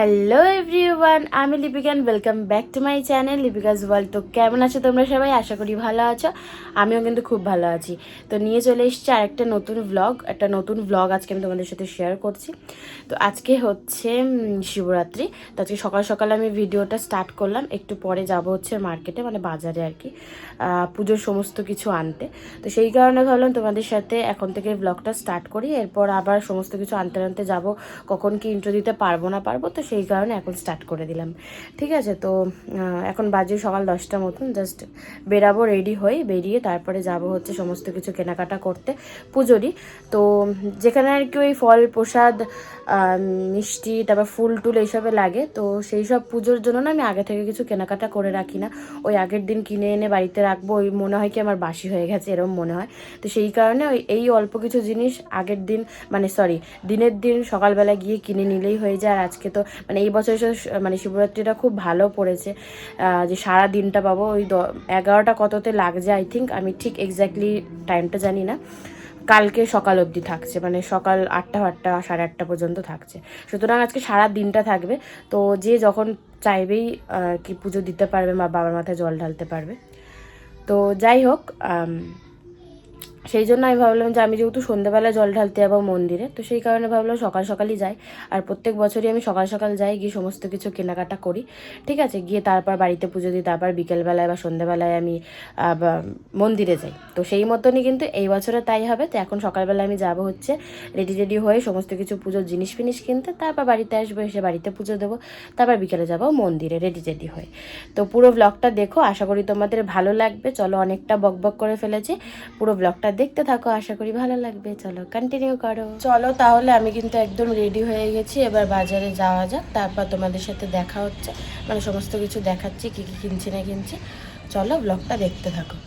Hello everyone, আমি Lipika and welcome back to my channel Lipika's world. তো কেমন আছো তোমরা সবাই? আশা করি ভালো আছো। আমিও কিন্তু খুব ভালো আছি। তো নিয়ে চলে এসেছি আর একটা নতুন ভ্লগ আজকে আমি তোমাদের সাথে শেয়ার করছি। তো আজকে হচ্ছে শিবরাত্রি। তো আজকে সকাল সকাল আমি ভিডিওটা স্টার্ট করলাম। একটু পরে যাব হচ্ছে মার্কেটে, মানে বাজারে আর কি, পুজোর সমস্ত কিছু আনতে। তো সেই কারণে ভাবলাম তোমাদের সাথে এখন থেকে ব্লগটা স্টার্ট করি, এরপর আবার সমস্ত কিছু আনতে আনতে যাব। কখন কি ইন্ট্রো দিতে পারবো না পারবো, তো সেই কারণে এখন স্টার্ট করে দিলাম। ঠিক আছে, তো এখন বাজে সকাল 10টা মতন, জাস্ট বেরাবো রেডি হই, বেরিয়ে তারপরে যাব হচ্ছে সমস্ত কিছু কেনাকাটা করতে পুজোরই। তো যেখানে আর কি ওই ফল প্রসাদ, মিষ্টি, তারপর ফুল টুল এইসবে লাগে, তো সেই সব পুজোর জন্য না আমি আগে থেকে কিছু কেনাকাটা করে রাখি না। ওই আগের দিন কিনে এনে বাড়িতে রাখবো, ওই মনে হয় কি আমার বাসি হয়ে গেছে এরকম মনে হয়। তো সেই কারণে এই অল্প কিছু জিনিস আগের দিন, দিনের দিন সকালবেলা গিয়ে কিনে নিলেই হয়ে যায়। আর আজকে তো এই বছর শিবরাত্রিটা খুব ভালো পড়েছে, যে সারা দিনটা পাবো। ওই 11টা কততে লাগছে আই থিঙ্ক, আমি ঠিক এক্স্যাক্টলি টাইমটা জানি না। কালকে সকাল অবধি থাকছে, সকাল 8টা 8:30 পর্যন্ত থাকছে। সুতরাং আজকে সারা দিনটা থাকবে। তো যে যখন চাইবেই কি পুজো দিতে পারবে, মা বাবার মাথায় জল ঢালতে পারবে। তো যাই হোক, সেই জন্য আমি ভাবলাম যে আমি যেহেতু সন্ধ্যাবেলা জল ঢালতে যাবো মন্দিরে, তো সেই কারণে ভাবলাম সকাল সকালই যাই। আর প্রত্যেক বছরই আমি সকাল সকাল যাই, গিয়ে সমস্ত কিছু কেনাকাটা করি। ঠিক আছে, গিয়ে তারপর বাড়িতে পুজো দিই, তারপর বিকেলবেলায় বা সন্ধ্যাবেলায় আমি মন্দিরে যাই। তো সেই মতনই কিন্তু এই বছরে তাই হবে। তো এখন সকালবেলা আমি যাব হচ্ছে রেডি হয়ে সমস্ত কিছু পুজোর জিনিস ফিনিস কিনতে, তারপর বাড়িতে আসবো, এসে বাড়িতে পুজো দেবো, তারপর বিকেলে যাবো মন্দিরে রেডি হয়ে। তো পুরো ব্লগটা দেখো, আশা করি তোমাদের ভালো লাগবে। চলো, অনেকটা বকবক করে ফেলেছি, পুরো ব্লগটা দেখতে থাকো, আশা করি ভালো লাগবে। চলো কন্টিনিউ করো। চলো তাহলে, আমি কিন্তু একদম রেডি হয়ে গেছি, এবার বাজারে যাওয়া যাক, তারপর তোমাদের সাথে দেখা হচ্ছে, সমস্ত কিছু দেখাচ্ছি কি কি কিনছি না কিনছি। চলো ব্লগটা দেখতে থাকো।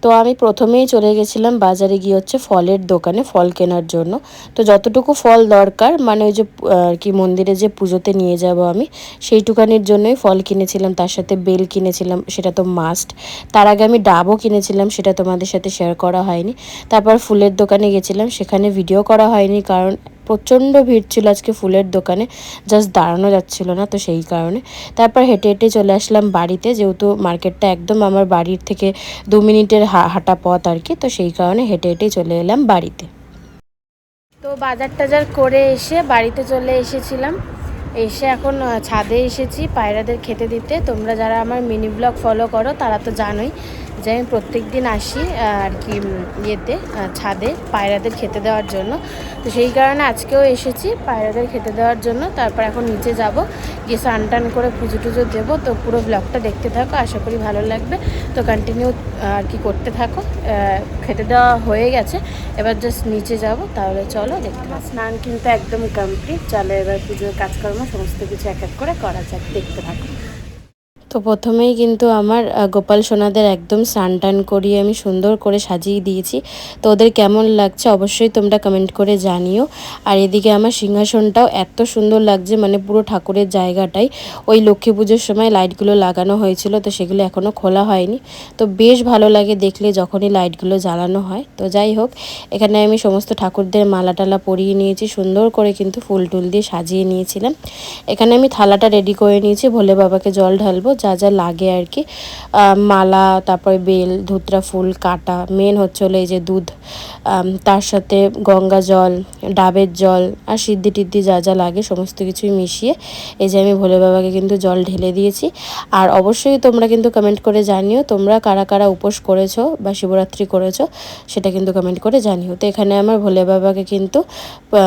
তো আমি প্রথমেই চলে গেছিলাম বাজারে, গিয়ে হচ্ছে ফলের দোকানে ফল কেনার জন্য। তো যতটুকু ফল দরকার, ওই যে আর কি মন্দিরে যে পুজোতে নিয়ে যাব আমি, সেইটুকানির জন্যই ফল কিনেছিলাম। তার সাথে বেল কিনেছিলাম, সেটা তো মাস্ট। তার আগে আমি ডাবও কিনেছিলাম, সেটা তোমাদের সাথে শেয়ার করা হয়নি। তারপর ফুলের দোকানে গেছিলাম, সেখানে ভিডিও করা হয়নি, কারণ প্রচণ্ড ভিড় ছিল আজকে ফুলের দোকানে, জাস্ট দাঁড়ানো যাচ্ছিল না, তো সেই কারণে। তারপর হেঁটে হেঁটে চলে আসলাম বাড়িতে, যেহেতু মার্কেটটা একদম আমার বাড়ির থেকে 2 মিনিটের হাঁটা পথ আর কি, তো সেই কারণে হেঁটে হেঁটেই চলে এলাম বাড়িতে। তো বাজার টাজার করে এসে বাড়িতে চলে এসেছিলাম। এসে এখন ছাদে এসেছি পায়রাদের খেতে দিতে। তোমরা যারা আমার মিনি ব্লগ ফলো করো তারা তো জানোই যে আমি প্রত্যেক দিন আসি আর কি ছাদে পায়রাদের খেতে দেওয়ার জন্য। তো সেই কারণে আজকেও এসেছি পায়রাদের খেতে দেওয়ার জন্য। তারপর এখন নিচে যাব, গিয়ে স্নান টান করে পুজো টুজো দেবো। তো পুরো ব্লগটা দেখতে থাকো, আশা করি ভালো লাগবে। তো কন্টিনিউ আর কি করতে থাকো। খেতে দেওয়া হয়ে গেছে, এবার জাস্ট নিচে যাব। তাহলে চলো দেখতে থাকো। স্নান কিন্তু একদম কমপ্লিট। চলো এবার পুজোর কাজকর্ম সমস্ত কিছু এক এক করে করা যাক, দেখতে থাকো। তো প্রথমেই কিন্তু আমার গোপাল সোনাদের একদম স্নান টান করিয়ে আমি সুন্দর করে সাজিয়ে দিয়েছি। তো ওদের কেমন লাগছে অবশ্যই তোমরা কমেন্ট করে জানিও। আর এদিকে আমার সিংহাসনটাও এত সুন্দর লাগছে, পুরো ঠাকুরের জায়গাটাই ওই লক্ষ্মী পুজোর সময় লাইটগুলো লাগানো হয়েছিল, তো সেগুলো এখনও খোলা হয়নি। তো বেশ ভালো লাগে দেখলে যখনই লাইটগুলো জ্বালানো হয়। তো যাই হোক, এখানে আমি সমস্ত ঠাকুরদের মালা টালা পরিয়ে নিয়েছি, সুন্দর করে কিন্তু ফুল টুল দিয়ে সাজিয়ে নিয়েছিলাম। এখানে আমি থালাটা রেডি করে নিয়েছি, ভোলে বাবাকে জল ঢালবো, যা যা লাগে আর কি, মালা, তারপরে বেল, ধুতরা ফুল, কাটা, মেন হচ্ছে হলো এই যে দুধ, তার সাথে গঙ্গা জল, ডাবের জল, আর সিদ্ধি টিদ্ধি যা যা লাগে সমস্ত কিছুই মিশিয়ে এই যে আমি ভোলে বাবাকে কিন্তু জল ঢেলে দিয়েছি। আর অবশ্যই তোমরা কিন্তু কমেন্ট করে জানিও তোমরা কারা কারা উপোস করেছো বা শিবরাত্রি করেছো, সেটা কিন্তু কমেন্ট করে জানিও। তো এখানে আমার ভোলে বাবাকে কিন্তু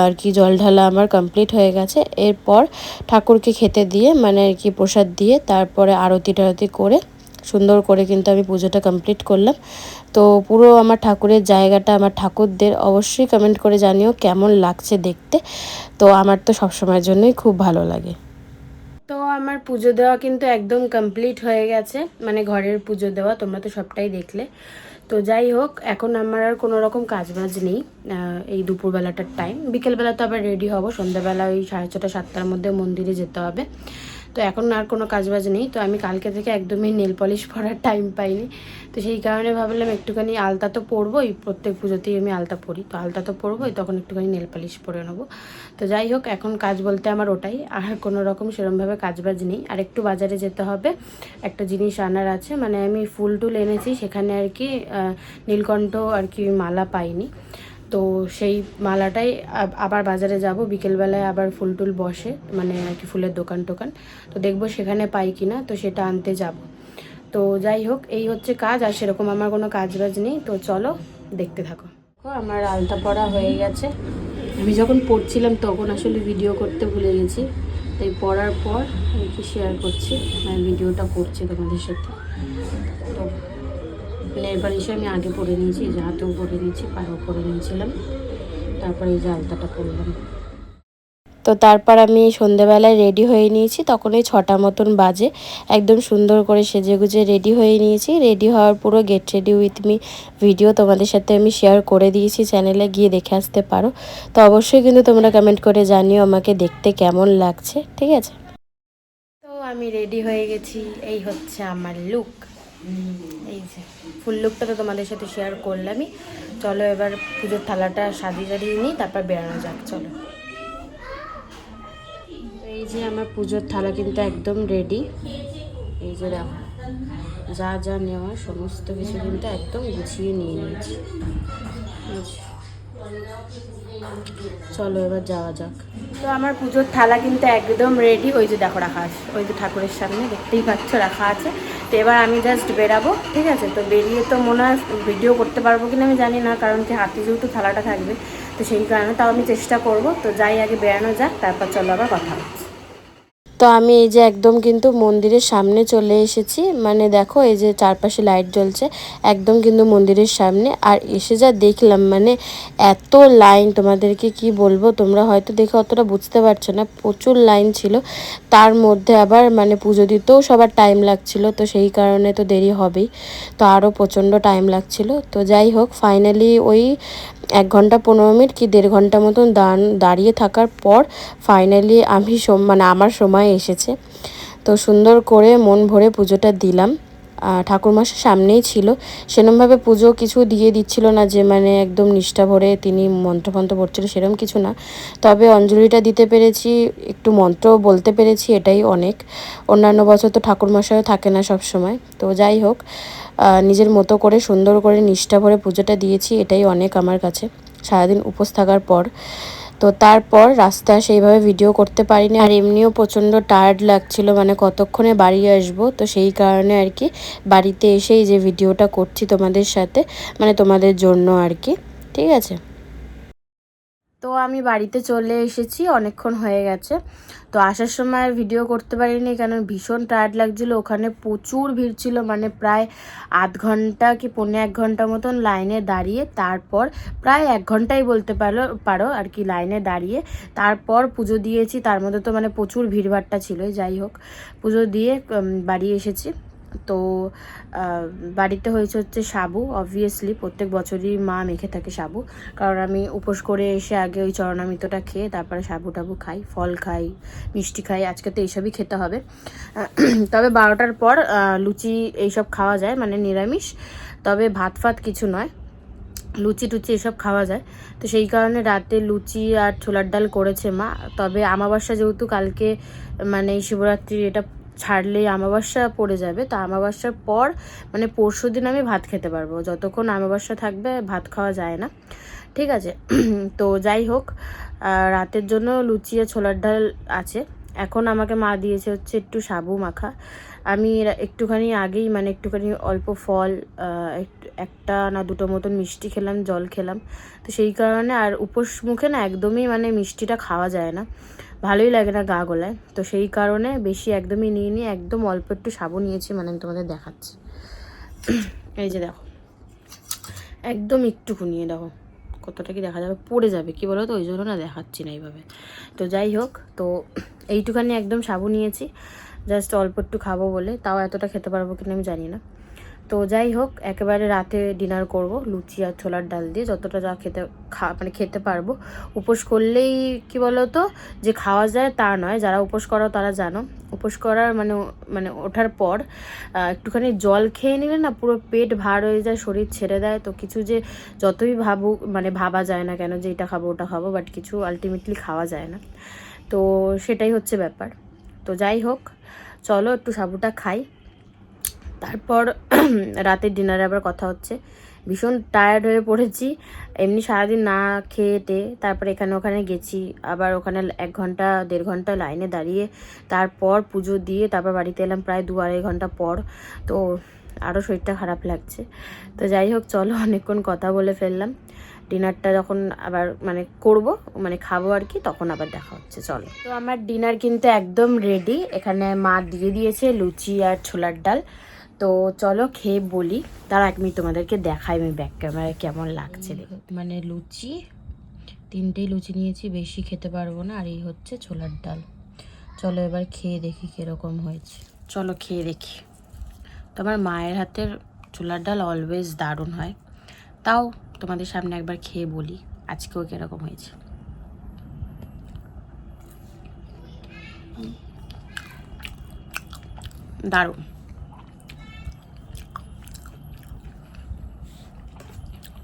আর কি জল ঢালা আমার কমপ্লিট হয়ে গেছে। এরপর ঠাকুরকে খেতে দিয়ে আর কি প্রসাদ দিয়ে তারপরে আরতি টারতি করে সুন্দর করে কিন্তু আমি পুজোটা কমপ্লিট করলাম। তো পুরো আমার ঠাকুরের জায়গাটা, আমার ঠাকুরদের অবশ্যই কমেন্ট করে জানিও কেমন লাগছে দেখতে। তো আমার তো সবসময়ের জন্যই খুব ভালো লাগে। তো আমার পুজো দেওয়া কিন্তু একদম কমপ্লিট হয়ে গেছে, ঘরের পুজো দেওয়া, তোমরা তো সবটাই দেখলে। তো যাই হোক, এখন আমার আর কোনো রকম কাজবাজ নেই এই দুপুরবেলাটার টাইম। বিকেলবেলা তো আবার রেডি হব, সন্ধ্যাবেলা ওই 6:30 7টার মধ্যে মন্দিরে যেতে হবে। তো তো এখন আর কোনো কাজবাজ নেই, তো আমি কালকে থেকে একদমই নেল পলিশ পরার টাইম পাইনি। তো সেই কারণে ভাবলাম একটুখানি আলতা তো পরবোই, প্রত্যেক পুজোতেই আমি আলতা পরি, তো আলতা তো পরবোই, তখন একটুখানি নেল পলিশ পরে নেবো। তো যাই হোক, এখন কাজ বলতে আমার ওটাই, আর কোনো রকম সেরমভাবে কাজবাজ নেই। আর একটু বাজারে যেতে হবে, একটা জিনিস আনার আছে, মানে আমি ফুল টুল এনেছি সেখানে আর কি নীলকণ্ঠ আর কি মালা পাইনি, তো সেই মালাটাই আবার বাজারে যাব বিকেলবেলায়, আবার ফুল টুল বসে মানে আর কি ফুলের দোকান টোকান, তো দেখবো সেখানে পাই কিনা, তো সেটা আনতে যাব। তো যাই হোক, এই হচ্ছে কাজ, আর সেরকম আমার কোনো কাজ বাজ নেই। তো চলো দেখতে থাকো। আমার আলতা পরা হয়ে গেছে, আমি যখন পড়ছিলাম তখন আসলে ভিডিও করতে ভুলে গেছি, তাই পড়ার পর আর কি শেয়ার করছি, মানে ভিডিওটা করছি তোমাদের সাথে। তো নেল পালিশে আমি আগে পরে নিয়েছি, যে হাতেও পরে নিয়েছি, পায়েও পরে নিয়েছিলাম, তারপরে এই যে আলতাটা পরলাম। তো তারপর আমি সন্ধেবেলায় রেডি হয়ে নিয়েছি, তখন ওই 6টা মতন বাজে, একদম সুন্দর করে সেজে গুজে রেডি হয়ে নিয়েছি। রেডি হওয়ার পুরো get ready with me video তোমাদের সাথে আমি শেয়ার করে দিয়েছি, চ্যানেলে গিয়ে দেখে আসতে পারো। তো অবশ্যই কিন্তু তোমরা কমেন্ট করে জানিও আমাকে দেখতে কেমন লাগছে, ঠিক আছে? তো আমি রেডি হয়ে গেছি, এই হচ্ছে আমার লুক, এই যে ফুল লুকটা তো তোমাদের সাথে শেয়ার করলামই। চলো এবার পুজোর থালাটা সাজিয়ে সাজিয়ে নিই, তারপর বেরানো যাক, চলো। এই যে আমার পুজোর থালা কিন্তু একদম রেডি, এই যে দেখো যা যা নেওয়া সমস্ত কিছু কিন্তু একদম গুছিয়ে নিয়ে নিয়েছি। চলো এবার যাওয়া যাক। তো আমার পুজোর থালা কিন্তু একদম রেডি, ওই যে দেখো রাখা আছে, ওই যে ঠাকুরের সামনে দেখতেই পাচ্ছ রাখা আছে। তো এবার আমি জাস্ট বেরাবো, ঠিক আছে? তো বেরিয়ে তো মনে হয় ভিডিও করতে পারবো কিনা আমি জানি না, কারণ কি হাতে যেহেতু থালাটা থাকবে, তো সেই কারণে তাও আমি চেষ্টা করব। তো যাই আগে বেরানো যাক, তারপর চলো আবার কথা হচ্ছে। তো আমি এই যে একদম কিন্তু মন্দিরের সামনে চলে এসেছি, মানে দেখো এই যে চারপাশে লাইট জ্বলছে, একদম কিন্তু মন্দিরের সামনে। আর এসে যা দেখলাম, মানে এত লাইন, তোমাদেরকে কি বলবো, তোমরা হয়তো দেখে অতটা বুঝতে পারছো না, প্রচুর লাইন ছিল। তার মধ্যে আবার মানে পুজো দিতেও সবার টাইম লাগছিল, তো সেই কারণে তো দেরি হবেই, তো আরও প্রচণ্ড টাইম লাগছিল। তো যাই হোক, ফাইনালি ওই 1 ঘন্টা 15 মিনিট কি 1.5 ঘন্টা মতন দাঁড়িয়ে থাকার পর ফাইনালি আমি মানে আমার সময় এসেছে। তো সুন্দর করে মন ভরে পুজোটা দিলাম। ঠাকুরমশাই সামনেই ছিল, সেরকমভাবে পুজো কিছু দিয়ে দিচ্ছিল না যে মানে একদম নিষ্ঠা ভরে তিনি মন্ত্রফন্ত্র পড়ছিল, সেরকম কিছু না। তবে অঞ্জলিটা দিতে পেরেছি, একটু মন্ত্র বলতে পেরেছি, এটাই অনেক। অন্যান্য বছর তো ঠাকুরমশাইও থাকে না সব সময়। তো যাই হোক, নিজের মতো করে সুন্দর করে নিষ্ঠা ভরে পুজোটা দিয়েছি, এটাই অনেক আমার কাছে, সারাদিন উপোস থাকার পর। তো তারপর রাস্তায় সেইভাবে ভিডিও করতে পারিনি, আর এমনিও প্রচণ্ড টায়ার্ড লাগছিল, মানে কতক্ষণে বাড়ি আসবো, তো সেই কারণে আর কি বাড়িতে এসেই যে ভিডিওটা করছি তোমাদের সাথে, মানে তোমাদের জন্য আর কি, ঠিক আছে? তো আমি বাড়িতে চলে এসেছি, অনেকক্ষণ হয়ে গেছে। তো আসার সময় আর ভিডিও করতে পারিনি, কারণ ভীষণ টায়ার্ড লাগছিলো, ওখানে প্রচুর ভিড় ছিল, মানে প্রায় আধ ঘন্টা কি 1.25 ঘন্টা মতন লাইনে দাঁড়িয়ে, তারপর প্রায় 1 ঘন্টাই বলতে পারো আর কি লাইনে দাঁড়িয়ে তারপর পুজো দিয়েছি। তার মধ্যে তো মানে প্রচুর ভিড়ভাট্টা ছিল। যাই হোক, পুজো দিয়ে বাড়ি এসেছি। তো বাড়িতে হচ্ছে সাবু, অবভিয়াসলি প্রত্যেক বছরই মা মেখে থাকে সাবু, কারণ আমি উপোস করে এসে আগে ওই চরণামৃতটা খেয়ে তারপরে সাবু টাবু খাই, ফল খাই, মিষ্টি খাই, আজকে তো এইসবই খেতে হবে। তবে 12টার পর লুচি এইসব খাওয়া যায়, মানে নিরামিষ, তবে ভাত ফাত কিছু নয়, লুচি টুচি এসব খাওয়া যায়। তো সেই কারণে রাতে লুচি আর ছোলার ডাল করেছে মা। তবে আমাবস্যা যেহেতু কালকে, মানে এই শিবরাত্রির এটা ছাড়লেই আমাবস্যা পড়ে যাবে, তো আমাবস্যার পর মানে পরশু দিন আমি ভাত খেতে পারবো, যতক্ষণ আমাবস্যা থাকবে ভাত খাওয়া যায় না, ঠিক আছে? তো যাই হোক, রাতের জন্য লুচি আর ছোলার ডাল আছে। এখন আমাকে মা দিয়েছে হচ্ছে একটু সাবু মাখা। আমি একটুখানি আগেই মানে একটুখানি অল্প ফল, একটা না দুটো মতন মিষ্টি খেলাম, জল খেলাম। তো সেই কারণে আর উপোস মুখে না একদমই মানে মিষ্টিটা খাওয়া যায় না, ভালোই লাগে না গা গলায়। তো সেই কারণে বেশি একদমই নিয়ে একদম অল্প একটু সাবু নিয়েছি, মানে আমি তোমাদের দেখাচ্ছি। এই যে দেখো, একদম একটুকু নিয়ে দেখো কতটা কি দেখা যাবে, পড়ে যাবে কি বলো তো, ওই জন্য না দেখাচ্ছি না এইভাবে। তো যাই হোক, তো এইটুখানি একদম সাবু নিয়েছি, জাস্ট অল্প একটু খাবো বলে, তাও এতটা খেতে পারবো কিনা আমি জানি না। তো যাই হোক, একেবারে রাতে ডিনার করব লুচি আর ছোলার ডাল দিয়ে, যতটা যা মানে খেতে পারবো। উপোস করলেই কি বলো তো যে খাওয়া যায় তা নয়, যারা উপোস করো তারা জানো, উপোস করার মানে মানে ওঠার পর একটুখানি জল খেয়ে নিলে না পুরো পেট ভার হয়ে যায়, শরীর ছেড়ে দেয়। তো কিছু যে যতই মানে ভাবা যায় না কেন যে এটা খাবো ওটা খাবো, বাট কিছু আলটিমেটলি খাওয়া যায় না। তো সেটাই হচ্ছে ব্যাপার। তো যাই হোক, চলো একটু সাবুটা খাই, তারপর রাতের ডিনারে আবার কথা হচ্ছে। ভীষণ টায়ার্ড হয়ে পড়েছি এমনি সারাদিন না খেয়ে, তারপরে এখানে ওখানে গেছি, আবার ওখানে 1 ঘন্টা 1.5 ঘন্টা লাইনে দাঁড়িয়ে তারপর পুজো দিয়ে তারপর বাড়িতে এলাম প্রায় 2-2.5 ঘন্টা পর। তো আরও শরীরটা খারাপ লাগছে। তো যাই হোক, চলো অনেকক্ষণ কথা বলে ফেললাম। ডিনারটা যখন আবার মানে করব, মানে খাবো আর কি, তখন আবার দেখা হচ্ছে। চলো, তো আমার ডিনার কিন্তু একদম রেডি। এখানে মা দিয়ে দিয়েছে লুচি আর ছোলার ডাল। তো চলো খেয়ে বলি, তার 1 মিনিট তোমাদেরকে দেখাই আমি ব্যাক ক্যামেরায় কেমন লাগছে। মানে লুচি 3টেই লুচি নিয়েছি, বেশি খেতে পারবো না। আর এই হচ্ছে ছোলার ডাল। চলো এবার খেয়ে দেখি কীরকম হয়েছে। চলো খেয়ে দেখি। তোমার মায়ের হাতের ছোলার ডাল অলওয়েজ দারুণ হয়, তাও তোমাদের সামনে একবার খেয়ে বলি আজকেও কীরকম হয়েছে। দারুণ।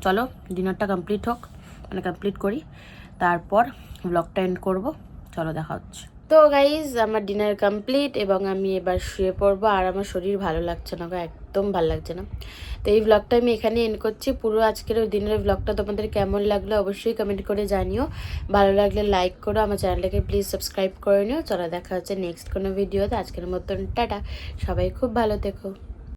চলো ডিনারটা কমপ্লিট হোক, মানে কমপ্লিট করি, তারপর ব্লগটা এন্ড করব। চলো দেখা হচ্ছে। তো গাইজ আমার ডিনার কমপ্লিট এবং আমি এবার শুয়ে পড়বো। আর আমার শরীর ভালো লাগছে না, একদম ভালো লাগছে না। তো এই ব্লগটা আমি এখানে এন্ড করছি। পুরো আজকের দিনের ব্লগটা তোমাদের কেমন লাগলো অবশ্যই কমেন্ট করে জানিও। ভালো লাগলে লাইক করো, আমার চ্যানেলটাকে প্লিজ সাবস্ক্রাইব করে নিও। চলো দেখা হচ্ছে নেক্সট কোনো ভিডিওতে। আজকের মতন টাটা, সবাই খুব ভালো থেকো।